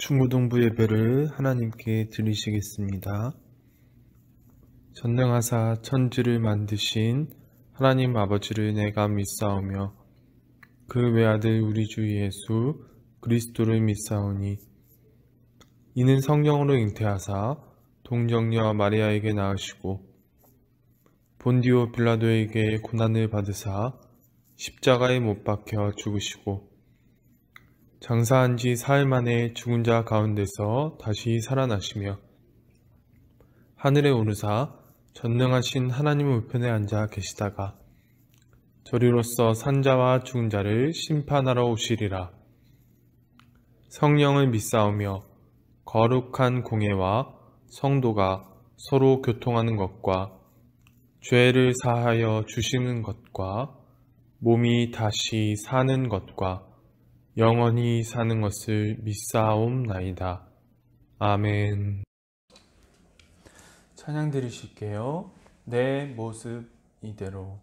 중고등부 예배를 하나님께 드리시겠습니다. 전능하사 천지를 만드신 하나님 아버지를 내가 믿사오며 그 외아들 우리 주 예수 그리스도를 믿사오니 이는 성령으로 잉태하사 동정녀 마리아에게 낳으시고 본디오 빌라도에게 고난을 받으사 십자가에 못 박혀 죽으시고 장사한 지 사흘 만에 죽은 자 가운데서 다시 살아나시며 하늘에 오르사 전능하신 하나님 우편에 앉아 계시다가 저리로서 산자와 죽은 자를 심판하러 오시리라. 성령을 믿사오며 거룩한 공예와 성도가 서로 교통하는 것과 죄를 사하여 주시는 것과 몸이 다시 사는 것과 영원히 사는 것을 믿사옵나이다. 아멘. 찬양 드리실게요. 내 모습 이대로.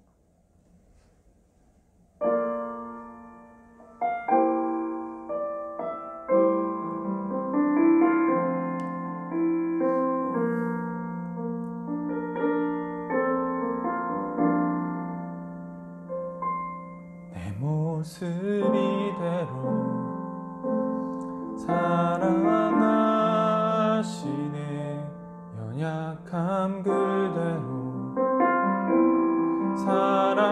내 모습 이대로 사랑하시네. 연약함 그대로 사랑하시네.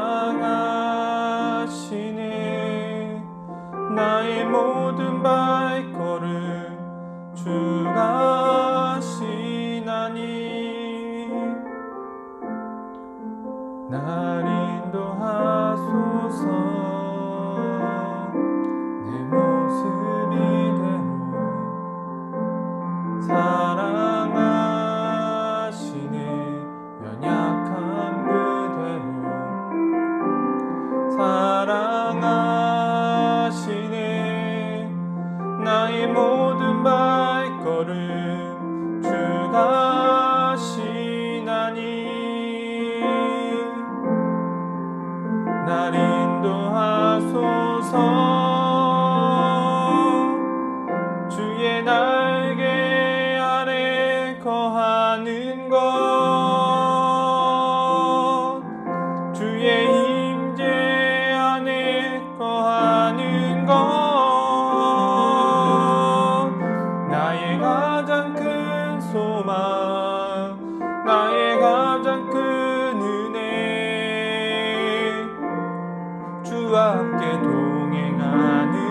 나의 모든 발걸음 주가 하시나니 날 인도하소서. 사랑하시네. 연약함 그대로 사랑하시네. 나의 모든 발걸음 주가 하시나니 날 인도하소서. 주의 날개 아래 거하는 것, 주의 임재 안에 거하는 것, 나의 가장 큰 소망, 나의 가장 큰 은혜, 주와 함께 동행하는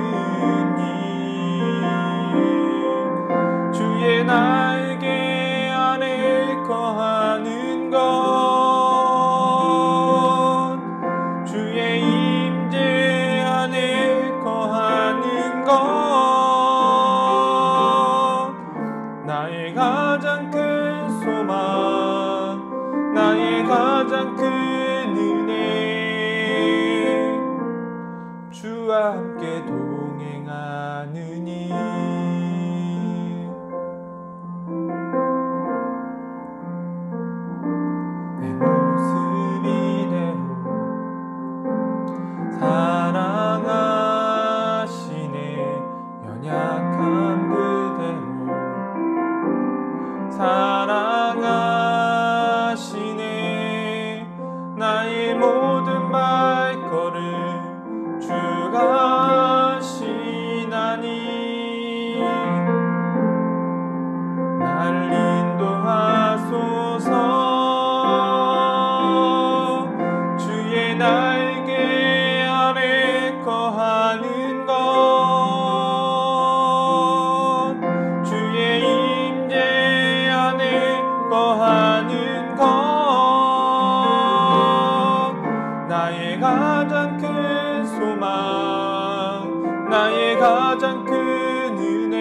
주의 날개 아래 거하는 것, 주의 임재 안에 거하는 것, 나의 가장 큰 소망, 나의 가장 큰 은혜, 주와 함께 동행하느니 사랑하시네. 나의 모든 발걸음 주가 하시나니 날 인도하소서. 주의 날개 아래 거하는 것, 주의 임재 안에 거하는 것, 나의 가장 큰 소망, 나의 가장 큰 은혜,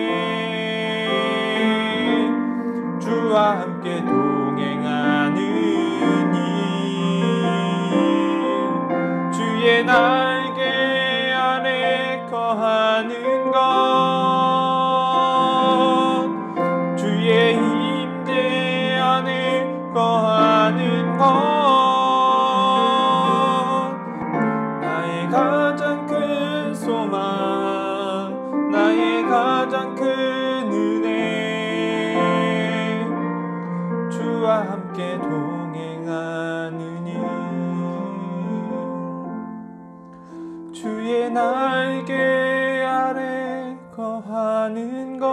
주와 함께 동행하느니 주의 날개 아래 거하는 것, 주의 임재 안에 거하는 것, 나의 가장 큰 소망, 나의 가장 큰 함께 동행하느니 주의 날개 아래 거하는 것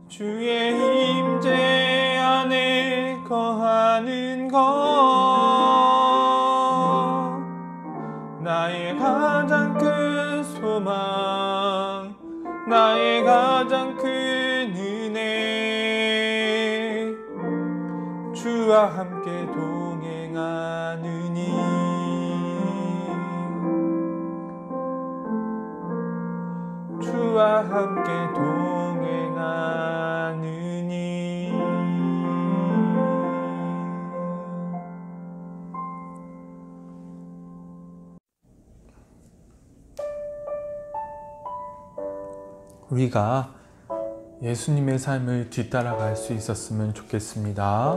주의 임재 안에 거하는 것 나의 가장 큰 소망 나의 가장 큰 은혜 주와 함께 동행하느니 주와 함께 동행하느니 우리가 예수님의 삶을 뒤따라갈 수 있었으면 좋겠습니다.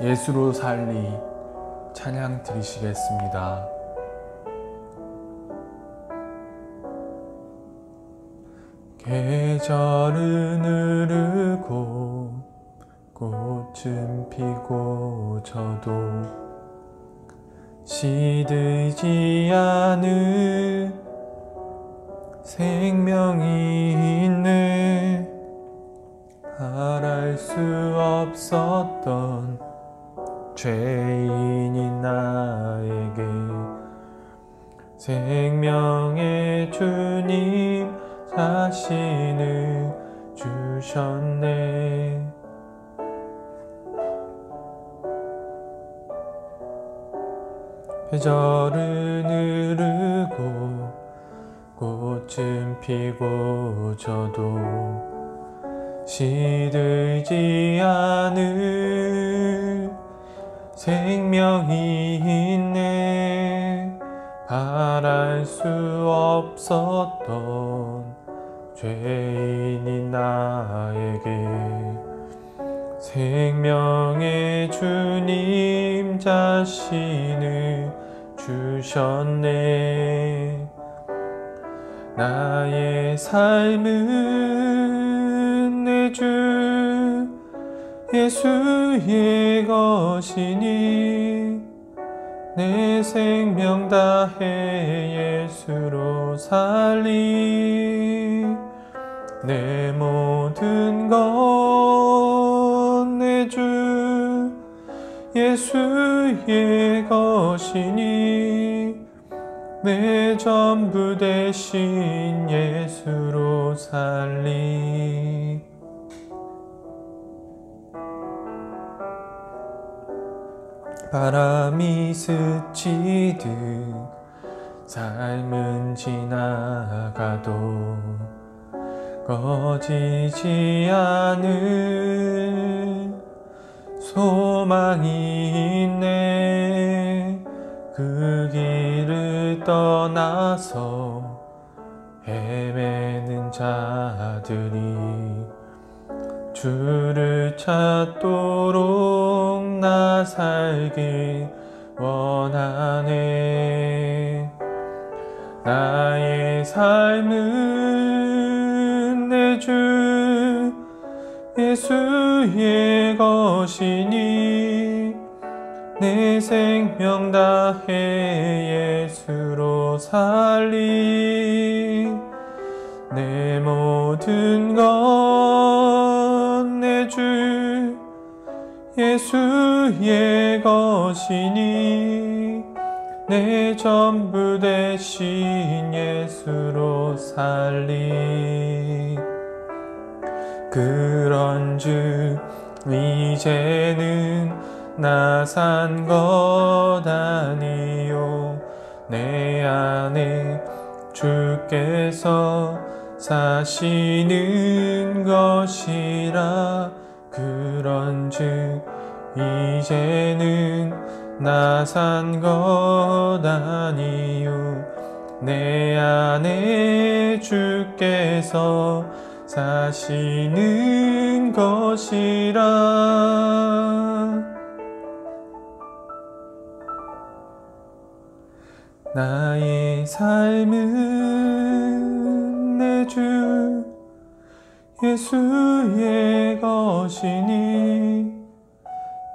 예수로 살리 찬양 드리시겠습니다. 계절은 흐르고 꽃은 피고 져도 시들지 않은 생명이 있네 바랄 수 없었던 죄인인 나에게 생명의 주님 자신을 주셨네 계절은 흐르고 꽃은 피고 져도 시들지 않을 생명이 있네 바랄 수 없었던 죄인인 나에게 생명의 주님 자신을 주셨네 나의 삶은 내 주 예수의 것이니 내 생명 다해 예수로 살리 내 모든 것 내 주 예수의 것이니 내 전부 대신 예수로 살리 바람이 스치듯 삶은 지나가도 꺼지지 않을 소망이 있네 그 길을 떠나서 헤매는 자들이 주를 찾도록 나 살길 원하네 나의 삶은 내 주 예수의 것이니 내 생명 다해 예수로 살리 내 모든 것 내 주 예수의 것이니 내 전부 대신 예수로 살리 그런즉 이제는 나 산 것 아니요 내 안에 주께서 사시는 것이라 그런즉 이제는 나 산 것 아니요 내 안에 주께서 사시는 것이라 나의 삶은 내 주 예수의 것이니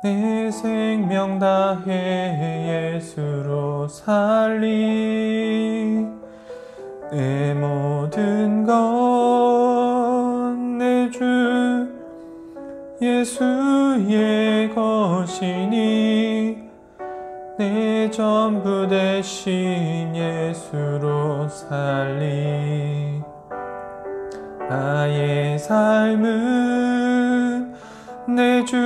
내 생명 다해 예수로 살리. 내 모든 것 내 주 예수의 것이니 내 전부 대신 예수로 살리. 나의 삶은 내 주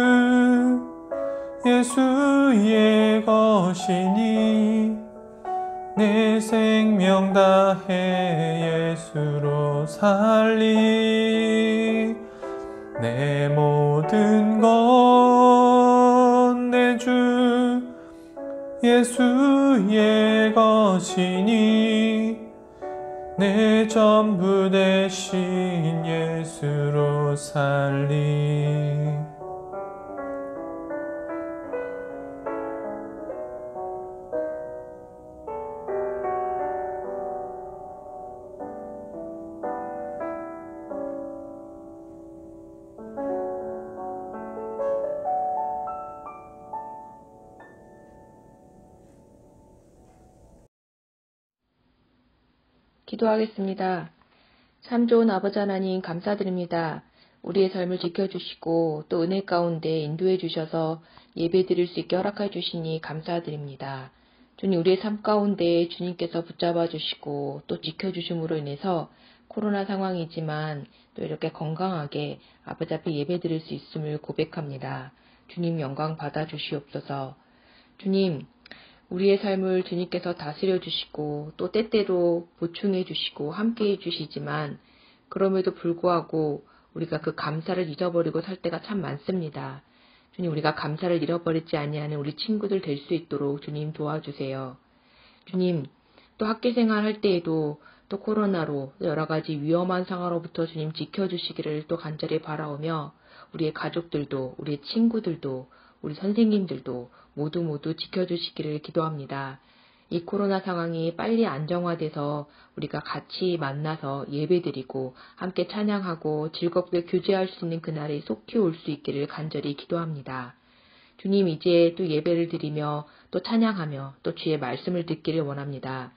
예수의 것이니 내 생명 다해 예수로 살리. 내 모든 것 내 주 예수의 것이니 내 전부 대신 예수로 살리. 기도하겠습니다. 참 좋은 아버지 하나님 감사드립니다. 우리의 삶을 지켜주시고 또 은혜 가운데 인도해 주셔서 예배 드릴 수 있게 허락해 주시니 감사드립니다. 주님, 우리의 삶 가운데 주님께서 붙잡아 주시고 또 지켜주심으로 인해서 코로나 상황이지만 또 이렇게 건강하게 아버지 앞에 예배 드릴 수 있음을 고백합니다. 주님 영광 받아 주시옵소서. 주님, 우리의 삶을 주님께서 다스려 주시고 또 때때로 보충해 주시고 함께해 주시지만 그럼에도 불구하고 우리가 그 감사를 잊어버리고 살 때가 참 많습니다. 주님, 우리가 감사를 잃어버리지 아니하는 우리 친구들 될 수 있도록 주님 도와주세요. 주님, 또 학교생활 할 때에도 또 코로나로 여러 가지 위험한 상황으로부터 주님 지켜주시기를 또 간절히 바라오며 우리의 가족들도 우리의 친구들도 우리 선생님들도 모두 지켜주시기를 기도합니다. 이 코로나 상황이 빨리 안정화돼서 우리가 같이 만나서 예배드리고 함께 찬양하고 즐겁게 교제할 수 있는 그날이 속히 올 수 있기를 간절히 기도합니다. 주님, 이제 또 예배를 드리며 또 찬양하며 또 주의 말씀을 듣기를 원합니다.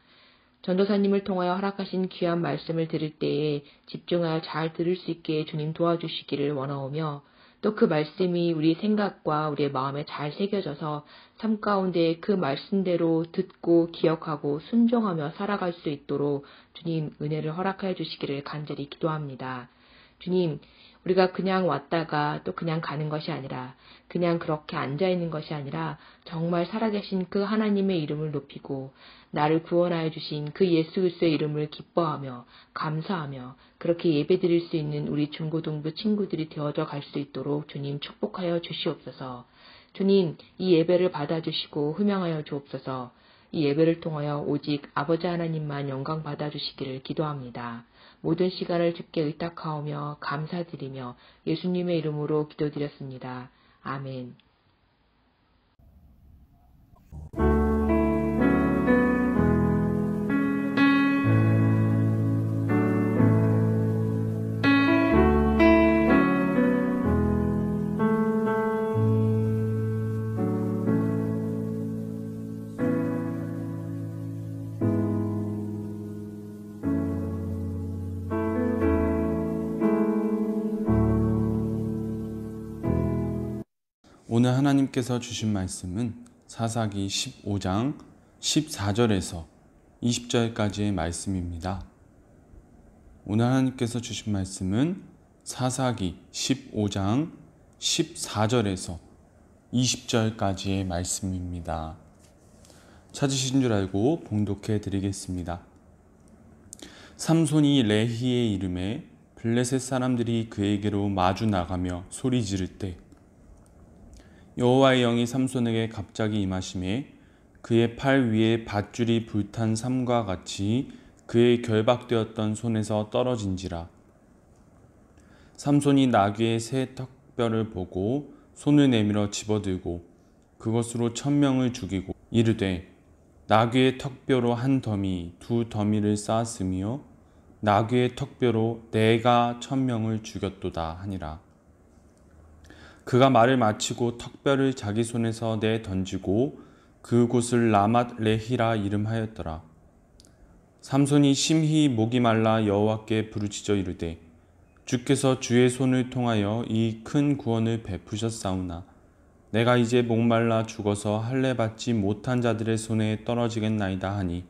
전도사님을 통하여 허락하신 귀한 말씀을 들을 때에 집중하여 잘 들을 수 있게 주님 도와주시기를 원하오며 또 그 말씀이 우리 생각과 우리의 마음에 잘 새겨져서 삶 가운데 그 말씀대로 듣고 기억하고 순종하며 살아갈 수 있도록 주님 은혜를 허락하여 주시기를 간절히 기도합니다. 주님, 우리가 그냥 왔다가 또 그냥 가는 것이 아니라 그냥 그렇게 앉아있는 것이 아니라 정말 살아계신 그 하나님의 이름을 높이고 나를 구원하여 주신 그 예수 그리스도의 이름을 기뻐하며 감사하며 그렇게 예배드릴 수 있는 우리 중고등부 친구들이 되어져 갈 수 있도록 주님 축복하여 주시옵소서. 주님, 이 예배를 받아주시고 흠양하여 주옵소서. 이 예배를 통하여 오직 아버지 하나님만 영광 받아주시기를 기도합니다. 모든 시간을 주께 의탁하오며 감사드리며 예수님의 이름으로 기도드렸습니다. 아멘. 오늘 하나님께서 주신 말씀은 사사기 15장 14절에서 20절까지의 말씀입니다. 오늘 하나님께서 주신 말씀은 사사기 15장 14절에서 20절까지의 말씀입니다. 찾으신 줄 알고 봉독해 드리겠습니다. 삼손이 레히의 이름에 블레셋 사람들이 그에게로 마주 나가며 소리 지를 때 여호와의 영이 삼손에게 갑자기 임하심에 그의 팔 위에 밧줄이 불탄 삼과 같이 그의 결박되었던 손에서 떨어진지라. 삼손이 나귀의 새 턱뼈를 보고 손을 내밀어 집어들고 그것으로 1000명을 죽이고 이르되 나귀의 턱뼈로 한 더미 두 더미를 쌓았으며 나귀의 턱뼈로 내가 1000명을 죽였도다 하니라. 그가 말을 마치고 턱뼈를 자기 손에서 내 던지고 그곳을 라맛 레히라 이름하였더라. 삼손이 심히 목이 말라 여호와께 부르짖어 이르되 주께서 주의 손을 통하여 이 큰 구원을 베푸셨사오나 내가 이제 목말라 죽어서 할례 받지 못한 자들의 손에 떨어지겠나이다 하니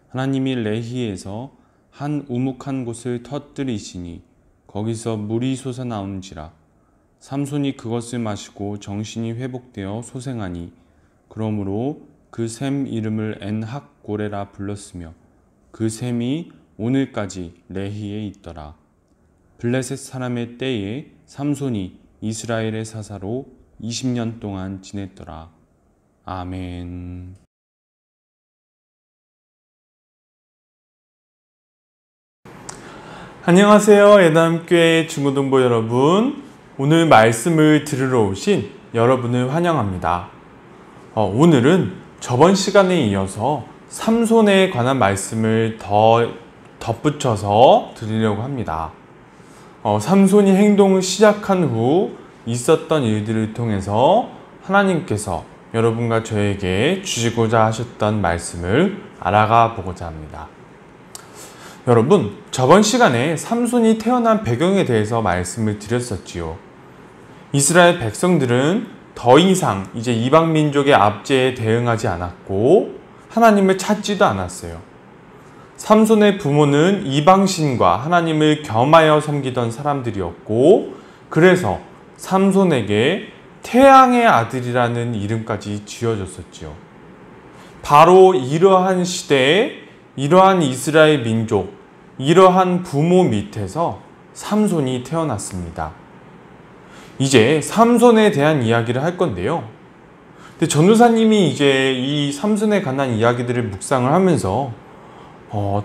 하나님이 레히에서 한 우묵한 곳을 터뜨리시니 거기서 물이 솟아나온지라. 삼손이 그것을 마시고 정신이 회복되어 소생하니 그러므로 그 샘 이름을 엔학고레라 불렀으며 그 샘이 오늘까지 레히에 있더라. 블레셋 사람의 때에 삼손이 이스라엘의 사사로 20년 동안 지냈더라. 아멘. 안녕하세요. 예담교회 중고등부 여러분. 오늘 말씀을 들으러 오신 여러분을 환영합니다. 오늘은 저번 시간에 이어서 삼손에 관한 말씀을 더 덧붙여서 드리려고 합니다. 삼손이 행동을 시작한 후 있었던 일들을 통해서 하나님께서 여러분과 저에게 주시고자 하셨던 말씀을 알아가 보고자 합니다. 여러분, 저번 시간에 삼손이 태어난 배경에 대해서 말씀을 드렸었지요. 이스라엘 백성들은 더 이상 이제 이방 민족의 압제에 대응하지 않았고 하나님을 찾지도 않았어요. 삼손의 부모는 이방신과 하나님을 겸하여 섬기던 사람들이었고 그래서 삼손에게 태양의 아들이라는 이름까지 지어졌었지요. 바로 이러한 시대에 이러한 이스라엘 민족, 이러한 부모 밑에서 삼손이 태어났습니다. 이제 삼손에 대한 이야기를 할 건데요. 근데 전도사님이 이제 이 삼손에 관한 이야기들을 묵상을 하면서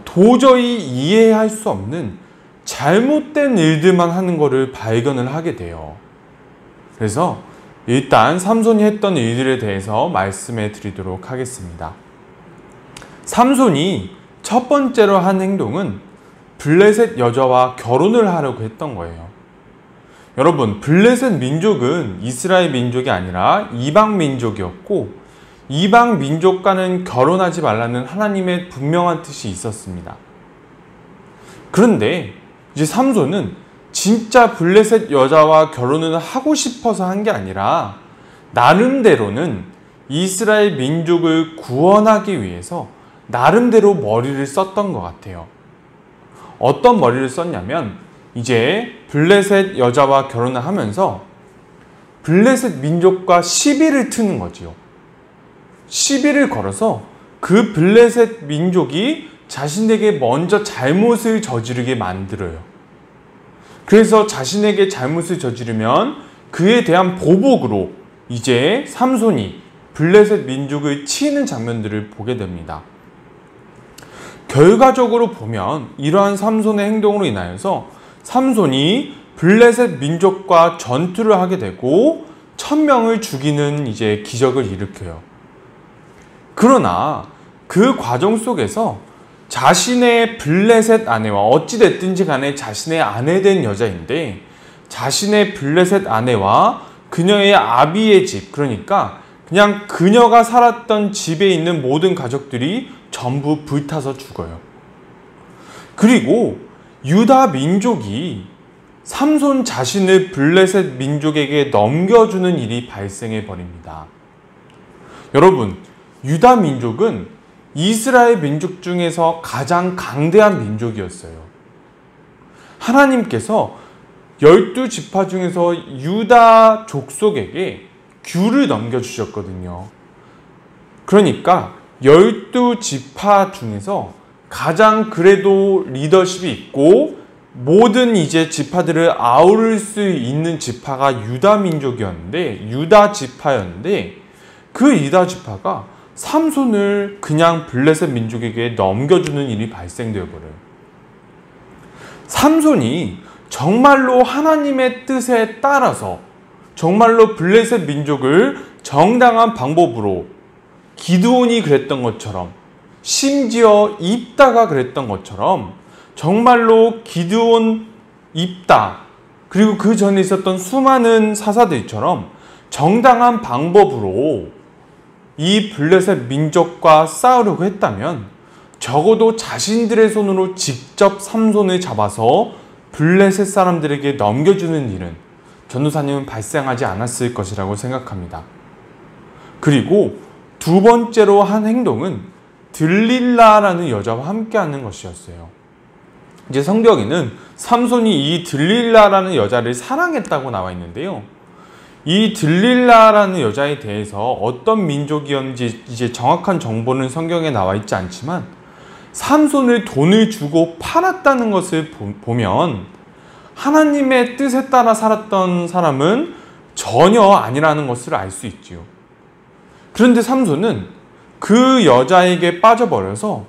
도저히 이해할 수 없는 잘못된 일들만 하는 것을 발견을 하게 돼요. 그래서 일단 삼손이 했던 일들에 대해서 말씀해 드리도록 하겠습니다. 삼손이 첫 번째로 한 행동은 블레셋 여자와 결혼을 하려고 했던 거예요. 여러분, 블레셋 민족은 이스라엘 민족이 아니라 이방 민족이었고 이방 민족과는 결혼하지 말라는 하나님의 분명한 뜻이 있었습니다. 그런데 이제 삼손은 진짜 블레셋 여자와 결혼을 하고 싶어서 한 게 아니라 나름대로는 이스라엘 민족을 구원하기 위해서 나름대로 머리를 썼던 것 같아요. 어떤 머리를 썼냐면 이제 블레셋 여자와 결혼을 하면서 블레셋 민족과 시비를 트는 거지요. 시비를 걸어서 그 블레셋 민족이 자신에게 먼저 잘못을 저지르게 만들어요. 그래서 자신에게 잘못을 저지르면 그에 대한 보복으로 이제 삼손이 블레셋 민족을 치는 장면들을 보게 됩니다. 결과적으로 보면 이러한 삼손의 행동으로 인하여서 삼손이 블레셋 민족과 전투를 하게 되고 1000명을 죽이는 이제 기적을 일으켜요. 그러나 그 과정 속에서 자신의 블레셋 아내와 어찌됐든지 간에 자신의 아내된 여자인데 자신의 블레셋 아내와 그녀의 아비의 집, 그러니까 그냥 그녀가 살았던 집에 있는 모든 가족들이 전부 불타서 죽어요. 그리고 유다 민족이 삼손 자신을 블레셋 민족에게 넘겨주는 일이 발생해 버립니다. 여러분, 유다 민족은 이스라엘 민족 중에서 가장 강대한 민족이었어요. 하나님께서 12지파 중에서 유다 족속에게 규를 넘겨주셨거든요. 그러니까 12지파 중에서 가장 그래도 리더십이 있고 모든 이제 지파들을 아우를 수 있는 지파가 유다 민족이었는데 유다 지파였는데 그 유다 지파가 삼손을 그냥 블레셋 민족에게 넘겨주는 일이 발생되어 버려요. 삼손이 정말로 하나님의 뜻에 따라서 정말로 블레셋 민족을 정당한 방법으로 기드온이 그랬던 것처럼 심지어 입다가 그랬던 것처럼 정말로 기드온, 입다, 그리고 그 전에 있었던 수많은 사사들처럼 정당한 방법으로 이 블레셋 민족과 싸우려고 했다면 적어도 자신들의 손으로 직접 삼손을 잡아서 블레셋 사람들에게 넘겨주는 일은 전도사님은 발생하지 않았을 것이라고 생각합니다. 그리고 두 번째로 한 행동은 들릴라라는 여자와 함께하는 것이었어요. 이제 성경에는 삼손이 이 들릴라라는 여자를 사랑했다고 나와 있는데요. 이 들릴라라는 여자에 대해서 어떤 민족이었는지 이제 정확한 정보는 성경에 나와 있지 않지만 삼손을 돈을 주고 팔았다는 것을 보면 하나님의 뜻에 따라 살았던 사람은 전혀 아니라는 것을 알 수 있지요. 그런데 삼손은 그 여자에게 빠져버려서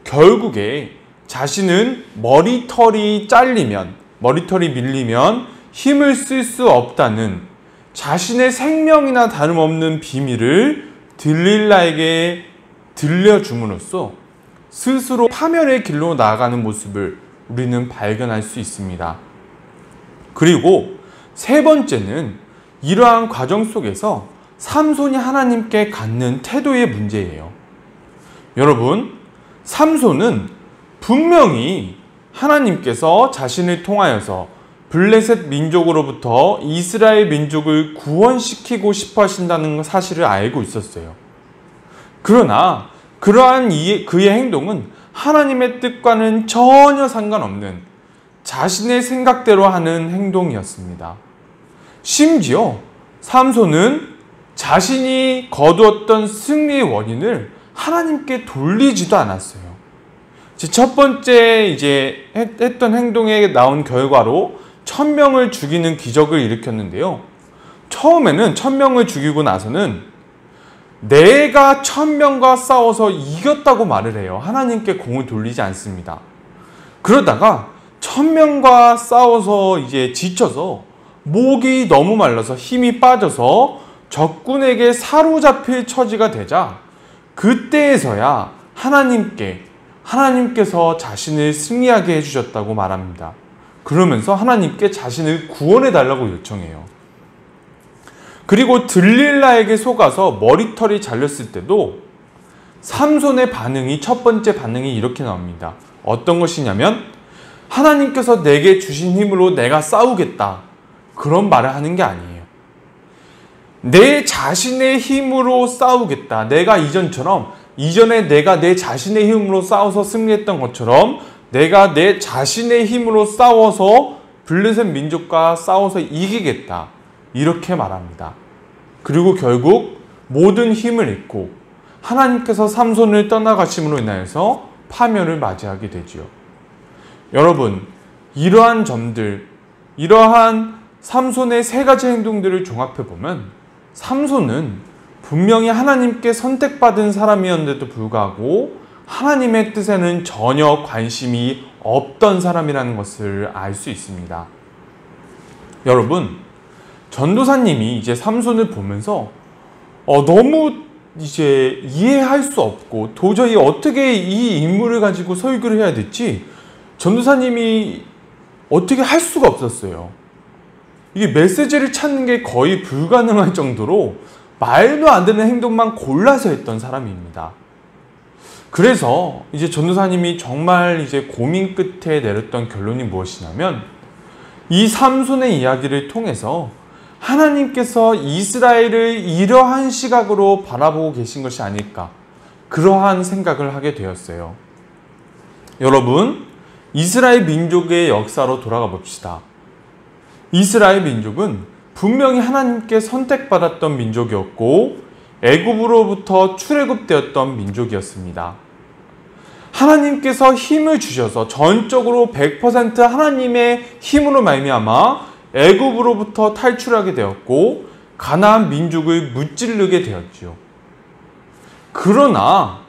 결국에 자신은 머리털이 잘리면, 머리털이 밀리면 힘을 쓸 수 없다는 자신의 생명이나 다름없는 비밀을 들릴라에게 들려줌으로써 스스로 파멸의 길로 나아가는 모습을 우리는 발견할 수 있습니다. 그리고 세 번째는 이러한 과정 속에서 삼손이 하나님께 갖는 태도의 문제예요. 여러분, 삼손은 분명히 하나님께서 자신을 통하여서 블레셋 민족으로부터 이스라엘 민족을 구원시키고 싶어 하신다는 사실을 알고 있었어요. 그러나 그러한 그의 행동은 하나님의 뜻과는 전혀 상관없는 자신의 생각대로 하는 행동이었습니다. 심지어 삼손은 자신이 거두었던 승리의 원인을 하나님께 돌리지도 않았어요. 첫 번째 했던 행동에 나온 결과로 1000명을 죽이는 기적을 일으켰는데요. 처음에는 1000명을 죽이고 나서는 내가 1000명과 싸워서 이겼다고 말을 해요. 하나님께 공을 돌리지 않습니다. 그러다가 1000명과 싸워서 이제 지쳐서 목이 너무 말라서 힘이 빠져서 적군에게 사로잡힐 처지가 되자 그때에서야 하나님께서 자신을 승리하게 해주셨다고 말합니다. 그러면서 하나님께 자신을 구원해 달라고 요청해요. 그리고 들릴라에게 속아서 머리털이 잘렸을 때도 삼손의 반응이, 첫 번째 반응이 이렇게 나옵니다. 어떤 것이냐면 하나님께서 내게 주신 힘으로 내가 싸우겠다, 그런 말을 하는 게 아니에요. 내 자신의 힘으로 싸우겠다. 내가 이전에 내가 내 자신의 힘으로 싸워서 승리했던 것처럼 내가 내 자신의 힘으로 싸워서 블레셋 민족과 싸워서 이기겠다, 이렇게 말합니다. 그리고 결국 모든 힘을 잃고 하나님께서 삼손을 떠나가심으로 인하여서 파멸을 맞이하게 되지요. 여러분, 이러한 점들, 이러한 삼손의 세 가지 행동들을 종합해보면 삼손은 분명히 하나님께 선택받은 사람이었는데도 불구하고 하나님의 뜻에는 전혀 관심이 없던 사람이라는 것을 알 수 있습니다. 여러분, 전도사님이 이제 삼손을 보면서 너무 이제 이해할 수 없고 도저히 어떻게 이 인물을 가지고 설교를 해야 될지 전도사님이 어떻게 할 수가 없었어요. 이게 메시지를 찾는 게 거의 불가능할 정도로 말도 안 되는 행동만 골라서 했던 사람입니다. 그래서 이제 전도사님이 정말 이제 고민 끝에 내렸던 결론이 무엇이냐면 이 삼손의 이야기를 통해서 하나님께서 이스라엘을 이러한 시각으로 바라보고 계신 것이 아닐까, 그러한 생각을 하게 되었어요. 여러분, 이스라엘 민족의 역사로 돌아가 봅시다. 이스라엘 민족은 분명히 하나님께 선택받았던 민족이었고 애굽으로부터 출애굽되었던 민족이었습니다. 하나님께서 힘을 주셔서 전적으로 100% 하나님의 힘으로 말미암아 애굽으로부터 탈출하게 되었고 가나안 민족을 무찌르게 되었지요. 그러나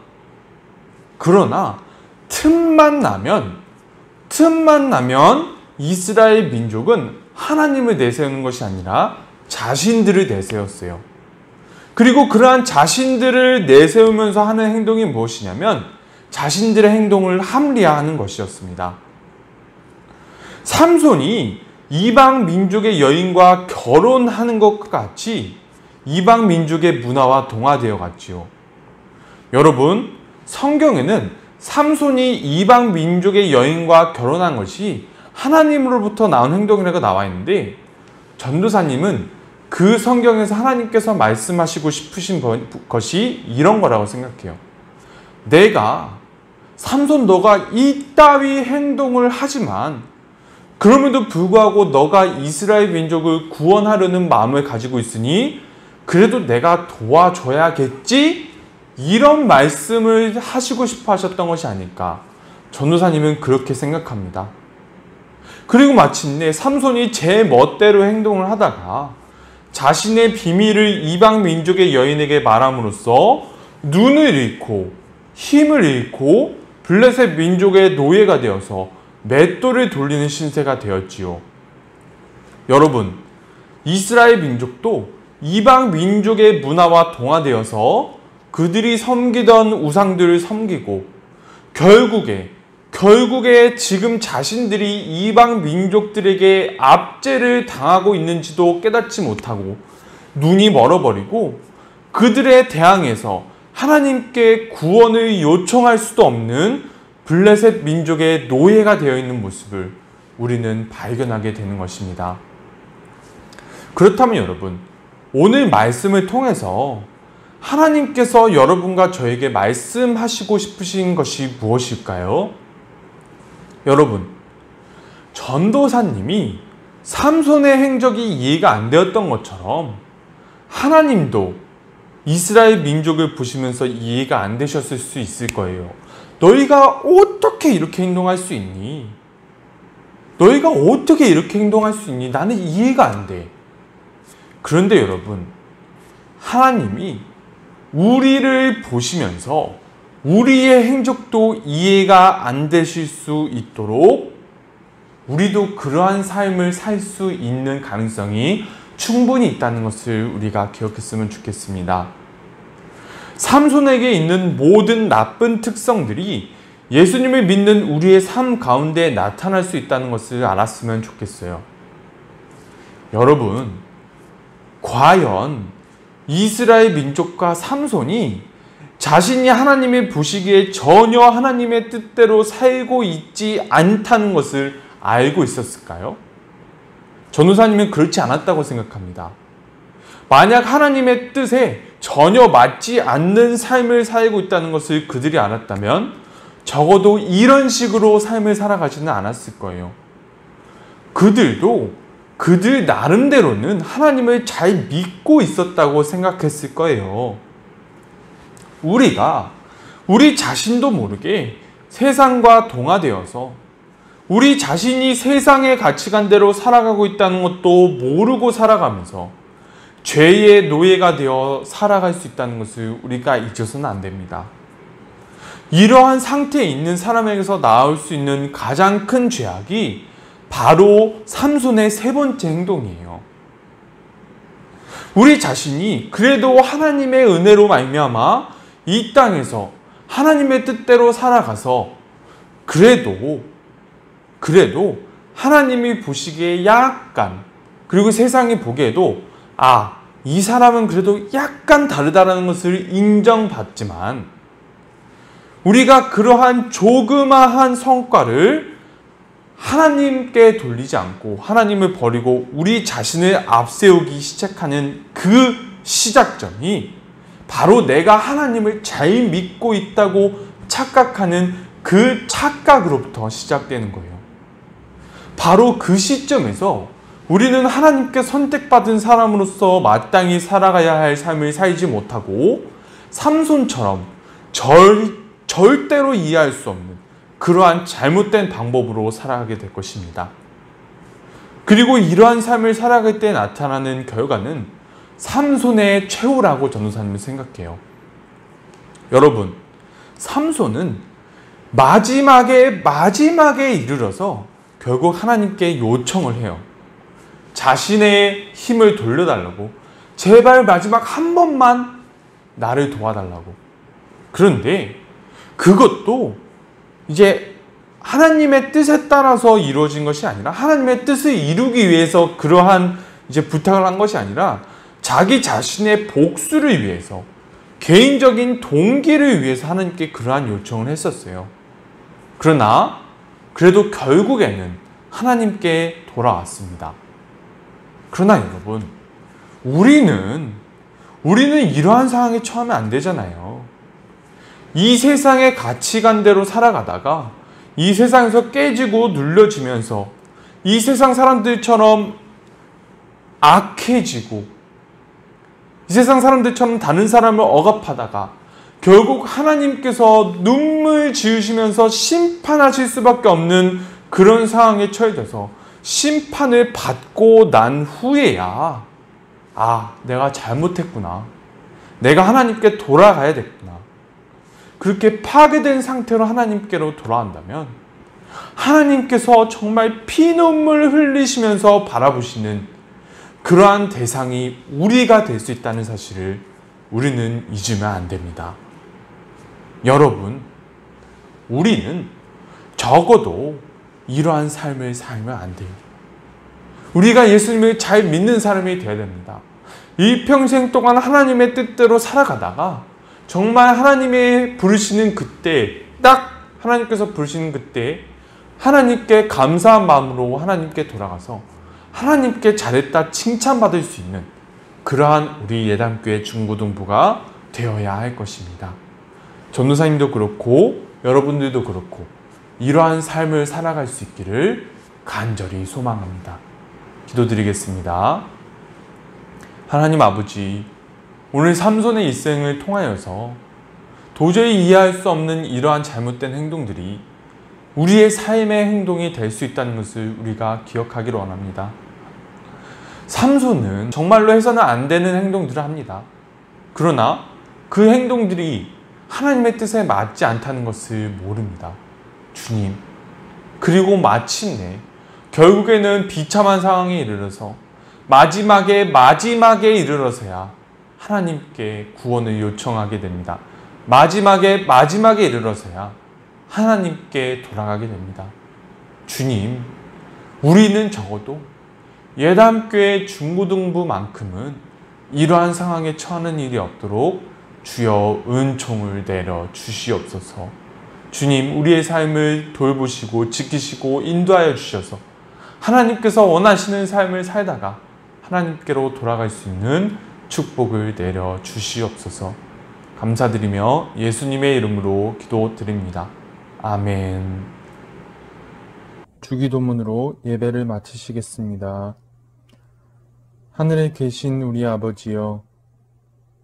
틈만 나면 이스라엘 민족은 하나님을 내세우는 것이 아니라 자신들을 내세웠어요. 그리고 그러한 자신들을 내세우면서 하는 행동이 무엇이냐면 자신들의 행동을 합리화하는 것이었습니다. 삼손이 이방 민족의 여인과 결혼하는 것과 같이 이방 민족의 문화와 동화되어 갔지요. 여러분, 성경에는 삼손이 이방 민족의 여인과 결혼한 것이 하나님으로부터 나온 행동이라고 나와 있는데, 전도사님은 그 성경에서 하나님께서 말씀하시고 싶으신 것이 이런 거라고 생각해요. 내가 삼손, 너가 이따위 행동을 하지만 그럼에도 불구하고 너가 이스라엘 민족을 구원하려는 마음을 가지고 있으니 그래도 내가 도와줘야겠지? 이런 말씀을 하시고 싶어 하셨던 것이 아닐까, 전도사님은 그렇게 생각합니다. 그리고 마침내 삼손이 제 멋대로 행동을 하다가 자신의 비밀을 이방 민족의 여인에게 말함으로써 눈을 잃고 힘을 잃고 블레셋 민족의 노예가 되어서 맷돌을 돌리는 신세가 되었지요. 여러분, 이스라엘 민족도 이방 민족의 문화와 동화되어서 그들이 섬기던 우상들을 섬기고 결국에 지금 자신들이 이방 민족들에게 압제를 당하고 있는지도 깨닫지 못하고 눈이 멀어버리고 그들에 대항해서 하나님께 구원을 요청할 수도 없는 블레셋 민족의 노예가 되어 있는 모습을 우리는 발견하게 되는 것입니다. 그렇다면 여러분, 오늘 말씀을 통해서 하나님께서 여러분과 저에게 말씀하시고 싶으신 것이 무엇일까요? 여러분, 전도사님이 삼손의 행적이 이해가 안 되었던 것처럼 하나님도 이스라엘 민족을 보시면서 이해가 안 되셨을 수 있을 거예요. 너희가 어떻게 이렇게 행동할 수 있니? 너희가 어떻게 이렇게 행동할 수 있니? 나는 이해가 안 돼. 그런데 여러분, 하나님이 우리를 보시면서 우리의 행적도 이해가 안 되실 수 있도록 우리도 그러한 삶을 살 수 있는 가능성이 충분히 있다는 것을 우리가 기억했으면 좋겠습니다. 삼손에게 있는 모든 나쁜 특성들이 예수님을 믿는 우리의 삶 가운데 나타날 수 있다는 것을 알았으면 좋겠어요. 여러분, 과연 이스라엘 민족과 삼손이 자신이 하나님의 보시기에 전혀 하나님의 뜻대로 살고 있지 않다는 것을 알고 있었을까요? 전도사님은 그렇지 않았다고 생각합니다. 만약 하나님의 뜻에 전혀 맞지 않는 삶을 살고 있다는 것을 그들이 알았다면 적어도 이런 식으로 삶을 살아가지는 않았을 거예요. 그들도 그들 나름대로는 하나님을 잘 믿고 있었다고 생각했을 거예요. 우리가 우리 자신도 모르게 세상과 동화되어서 우리 자신이 세상의 가치관대로 살아가고 있다는 것도 모르고 살아가면서 죄의 노예가 되어 살아갈 수 있다는 것을 우리가 잊어서는 안 됩니다. 이러한 상태에 있는 사람에게서 나올 수 있는 가장 큰 죄악이 바로 삼손의 세 번째 행동이에요. 우리 자신이 그래도 하나님의 은혜로 말미암아 이 땅에서 하나님의 뜻대로 살아가서 그래도 하나님이 보시기에 약간, 그리고 세상이 보기에도 이 사람은 그래도 약간 다르다는 것을 인정받지만 우리가 그러한 조그마한 성과를 하나님께 돌리지 않고 하나님을 버리고 우리 자신을 앞세우기 시작하는 그 시작점이 바로 내가 하나님을 잘 믿고 있다고 착각하는 그 착각으로부터 시작되는 거예요. 바로 그 시점에서 우리는 하나님께 선택받은 사람으로서 마땅히 살아가야 할 삶을 살지 못하고 삼손처럼 절대로 이해할 수 없는 그러한 잘못된 방법으로 살아가게 될 것입니다. 그리고 이러한 삶을 살아갈 때 나타나는 결과는 삼손의 최후라고 전도사님은 생각해요. 여러분, 삼손은 마지막에 이르러서 결국 하나님께 요청을 해요. 자신의 힘을 돌려달라고, 제발 마지막 한 번만 나를 도와달라고. 그런데 그것도 이제 하나님의 뜻에 따라서 이루어진 것이 아니라 하나님의 뜻을 이루기 위해서 그러한 부탁을 한 것이 아니라 자기 자신의 복수를 위해서 개인적인 동기를 위해서 하나님께 그러한 요청을 했었어요. 그러나 그래도 결국에는 하나님께 돌아왔습니다. 그러나 여러분, 우리는 이러한 상황에 처하면 안 되잖아요. 이 세상의 가치관대로 살아가다가 이 세상에서 깨지고 눌려지면서 이 세상 사람들처럼 악해지고 이 세상 사람들처럼 다른 사람을 억압하다가 결국 하나님께서 눈물 지으시면서 심판하실 수밖에 없는 그런 상황에 처해져서 심판을 받고 난 후에야 내가 잘못했구나. 내가 하나님께 돌아가야 됐구나. 그렇게 파괴된 상태로 하나님께로 돌아간다면 하나님께서 정말 피눈물 흘리시면서 바라보시는 그러한 대상이 우리가 될 수 있다는 사실을 우리는 잊으면 안 됩니다. 여러분, 우리는 적어도 이러한 삶을 살면 안 돼요. 우리가 예수님을 잘 믿는 사람이 되어야 됩니다. 이 평생 동안 하나님의 뜻대로 살아가다가 정말 하나님의 부르시는 그때, 딱 하나님께서 부르시는 그때 하나님께 감사한 마음으로 하나님께 돌아가서 하나님께 잘했다 칭찬받을 수 있는 그러한 우리 예담교회 중고등부가 되어야 할 것입니다. 전도사님도 그렇고 여러분들도 그렇고 이러한 삶을 살아갈 수 있기를 간절히 소망합니다. 기도드리겠습니다. 하나님 아버지, 오늘 삼손의 일생을 통하여서 도저히 이해할 수 없는 이러한 잘못된 행동들이 우리의 삶의 행동이 될 수 있다는 것을 우리가 기억하기를 원합니다. 삼손은 정말로 해서는 안 되는 행동들을 합니다. 그러나 그 행동들이 하나님의 뜻에 맞지 않다는 것을 모릅니다. 주님, 그리고 마침내 결국에는 비참한 상황에 이르러서 마지막에 이르러서야 하나님께 구원을 요청하게 됩니다. 마지막에 이르러서야 하나님께 돌아가게 됩니다. 주님, 우리는 적어도 예담교회 중고등부만큼은 이러한 상황에 처하는 일이 없도록 주여 은총을 내려 주시옵소서. 주님, 우리의 삶을 돌보시고 지키시고 인도하여 주셔서 하나님께서 원하시는 삶을 살다가 하나님께로 돌아갈 수 있는 축복을 내려 주시옵소서. 감사드리며 예수님의 이름으로 기도드립니다. 아멘. 주기도문으로 예배를 마치시겠습니다. 하늘에 계신 우리 아버지여,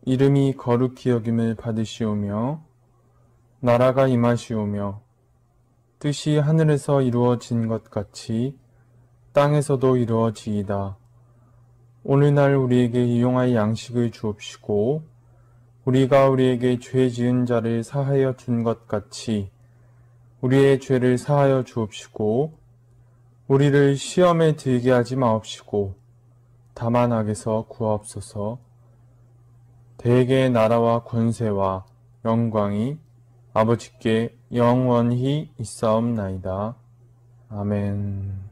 이름이 거룩히 여김을 받으시오며 나라가 임하시오며 뜻이 하늘에서 이루어진 것 같이 땅에서도 이루어지이다. 오늘날 우리에게 일용할 양식을 주옵시고 우리가 우리에게 죄 지은 자를 사하여 준 것 같이 우리의 죄를 사하여 주옵시고 우리를 시험에 들게 하지 마옵시고 다만 악에서 구하옵소서. 대개의 나라와 권세와 영광이 아버지께 영원히 있사옵나이다. 아멘.